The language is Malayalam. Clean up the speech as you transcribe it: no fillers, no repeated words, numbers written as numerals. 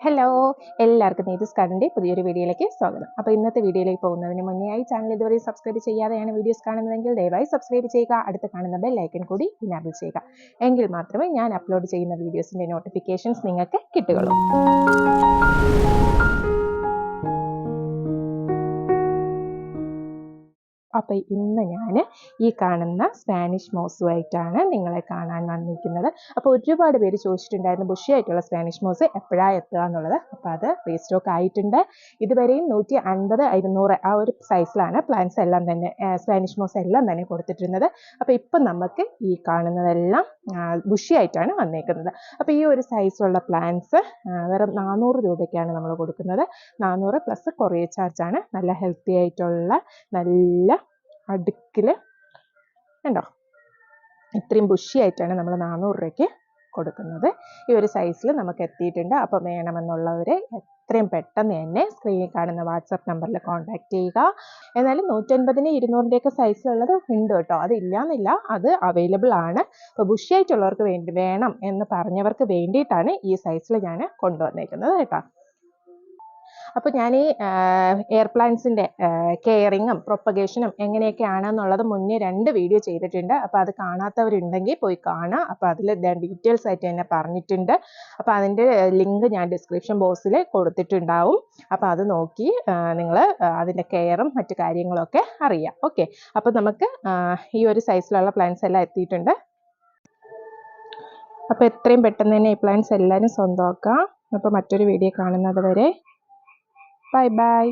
ഹലോ, എല്ലാവർക്കും നീതൂസ് ഗാർഡൻ്റെ പുതിയൊരു വീഡിയോയിലേക്ക് സ്വാഗതം. അപ്പോൾ ഇന്നത്തെ വീഡിയോയിലേക്ക് പോകുന്നതിന് മുന്നേയായി ചാനൽ ഇതുവരെ സബ്സ്ക്രൈബ് ചെയ്യാതെയാണ് വീഡിയോസ് കാണുന്നതെങ്കിൽ ദയവായി സബ്സ്ക്രൈബ് ചെയ്യുക. അടുത്ത് കാണുന്ന ബെൽ ഐക്കൺ കൂടി ഇനാബിൾ ചെയ്യുക. എങ്കിൽ മാത്രമേ ഞാൻ അപ്ലോഡ് ചെയ്യുന്ന വീഡിയോസിൻ്റെ നോട്ടിഫിക്കേഷൻസ് നിങ്ങൾക്ക് കിട്ടുകയുള്ളൂ. അപ്പോൾ ഇന്ന് ഞാൻ ഈ കാണുന്ന സ്പാനിഷ് മോസുമായിട്ടാണ് നിങ്ങളെ കാണാൻ വന്നിരിക്കുന്നത്. അപ്പോൾ ഒരുപാട് പേര് ചോദിച്ചിട്ടുണ്ടായിരുന്നു ബുഷി ആയിട്ടുള്ള സ്പാനിഷ് മോസ് എപ്പോഴാണ് എത്തുക എന്നുള്ളത്. അപ്പോൾ അത് റീസ്റ്റോക്ക് ആയിട്ടുണ്ട്. ഇതുവരെയും 150, 200 ആ ഒരു സൈസിലാണ് പ്ലാന്റ്സ് എല്ലാം തന്നെ സ്പാനിഷ് മോസ് എല്ലാം തന്നെ കൊടുത്തിട്ടുള്ളത്. അപ്പോൾ ഇപ്പം നമുക്ക് ഈ കാണുന്നതെല്ലാം ബുഷി ആയിട്ടാണ് വന്നേക്കുന്നത്. അപ്പോൾ ഈ ഒരു സൈസിലുള്ള പ്ലാന്റ്സ് വെറും 400 രൂപയ്ക്കാണ് നമ്മൾ കൊടുക്കുന്നത്. 400 പ്ലസ് കൊറിയർ ചാർജാണ്. നല്ല ഹെൽത്തി ആയിട്ടുള്ള നല്ല അടുക്കിൽ ഉണ്ടോ, ഇത്രയും ബുഷി ആയിട്ടാണ് നമ്മൾ 400 രൂപയ്ക്ക് കൊടുക്കുന്നത്. ഈ ഒരു സൈസിൽ നമുക്ക് എത്തിയിട്ടുണ്ട്. അപ്പോൾ വേണമെന്നുള്ളവർ എത്രയും പെട്ടെന്ന് തന്നെ സ്ക്രീനിൽ കാണുന്ന വാട്സാപ്പ് നമ്പറിൽ കോൺടാക്ട് ചെയ്യുക. എന്നാലും 150, 200 സൈസിലുള്ളത് ഉണ്ട് കേട്ടോ, അതില്ലാന്നില്ല, അത് അവൈലബിൾ ആണ്. അപ്പോൾ ബുഷി ആയിട്ടുള്ളവർക്ക് വേണം എന്ന് പറഞ്ഞവർക്ക് വേണ്ടിയിട്ടാണ് ഈ സൈസിൽ ഞാൻ കൊണ്ടുവന്നേക്കുന്നത് കേട്ടോ. അപ്പോൾ ഞാൻ ഈ എയർ പ്ലാന്റ്സിൻ്റെ കെയറിങ്ങും പ്രൊപ്പഗേഷനും എങ്ങനെയൊക്കെയാണെന്നുള്ളത് മുന്നേ 2 വീഡിയോ ചെയ്തിട്ടുണ്ട്. അപ്പോൾ അത് കാണാത്തവരുണ്ടെങ്കിൽ പോയി കാണുക. അപ്പോൾ അതിൽ ഡീറ്റെയിൽസ് ആയിട്ട് തന്നെ പറഞ്ഞിട്ടുണ്ട്. അപ്പോൾ അതിൻ്റെ ലിങ്ക് ഞാൻ ഡിസ്ക്രിപ്ഷൻ ബോക്സിൽ കൊടുത്തിട്ടുണ്ടാവും. അപ്പോൾ അത് നോക്കി നിങ്ങൾ അതിൻ്റെ കെയറും മറ്റു കാര്യങ്ങളൊക്കെ അറിയാം. ഓക്കെ, അപ്പോൾ നമുക്ക് ഈ ഒരു സൈസിലുള്ള പ്ലാന്റ്സ് എല്ലാം എത്തിയിട്ടുണ്ട്. അപ്പോൾ എത്രയും പെട്ടെന്ന് തന്നെ ഈ പ്ലാന്റ്സ് എല്ലാവരും സ്വന്തമാക്കാം. അപ്പോൾ മറ്റൊരു വീഡിയോ കാണുന്നത് വരെ ബൈ ബൈ.